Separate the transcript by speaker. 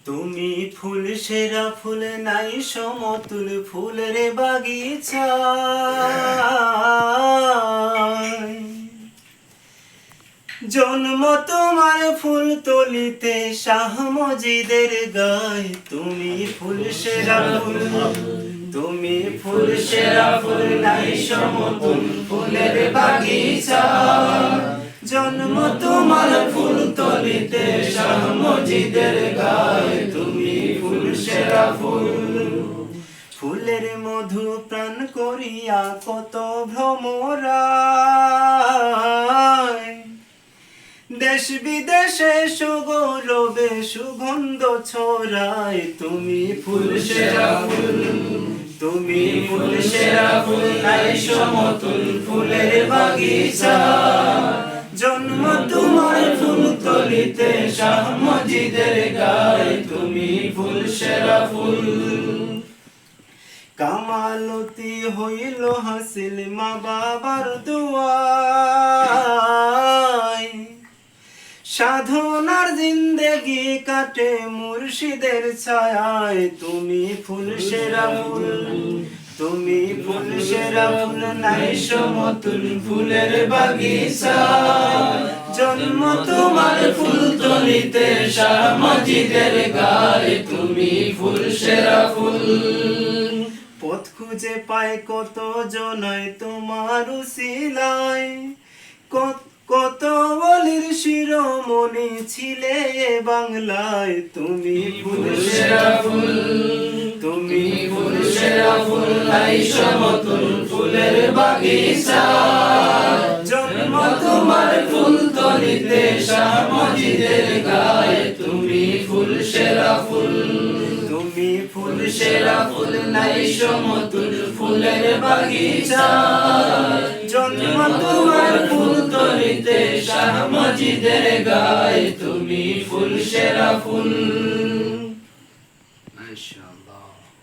Speaker 1: তুমি ফুল সেরা ফুল নাই সমতুল ফুলের বাগিচা, জন্ম তোমার ফুল তলিতে শাহ মজিদের গায়। তুমি ফুল সেরা ফুল, তুমি ফুল সেরা ফুল নাই সমতুল ফুলের বাগিচা, জন্ম তোমার ফুল তলিতে শাহ মজিদের গায়। তুমি ফুল সেরা ফুল, ফুলের মধু প্রাণ করিয়া কত ভ্রমরায়, দেশ বিদেশে সুগৌরবে সুগন্ধ ছড়ায়। তুমি ফুল সেরা ফুল, তুমি ফুল সেরা ফুল নাই সমতুল ফুলের বাগিচা, জন্ম তোমার ফুল তলিতে শাহ মজিদের গায়। তুমি ফুল সেরা ফুল, কামালতি হইল হাসিল মা বাবার দুয়ায়, সাধনার জিন্দেগি কাটে মুর্শিদের ছায়ায়। তুমি ফুল সেরা ফুল, তুমি ফুল সেরা ফুল নাই সমতুল ফুলের বাগিচা, জন্ম তোমার ফুল তলিতে শাহ মজিদের গায়। তুমি ফুল সেরা ফুল, পথ খুঁজে পায় কত জনায় তোমার উসিলায়, কত বলির শিরোমণি ছিলে বাংলায়। তুমি ফুল সেরা ফুল, তুমি ফুল সেরা ফুল নাই সমতুল ফুলের বাগিচা, জন্ম তোমার ফুল তলিতে শাহ মজিদের গায়। তুমি ফুল সেরা ফুল, তুমি ফুল সেরা ফুল নাই সমতুল ফুলের বাগিচা, জন্ম তোমার ফুল তলিতে শাহ মজিদের গায়। তুমি ফুল সেরা ফুল। মাশাআল্লাহ।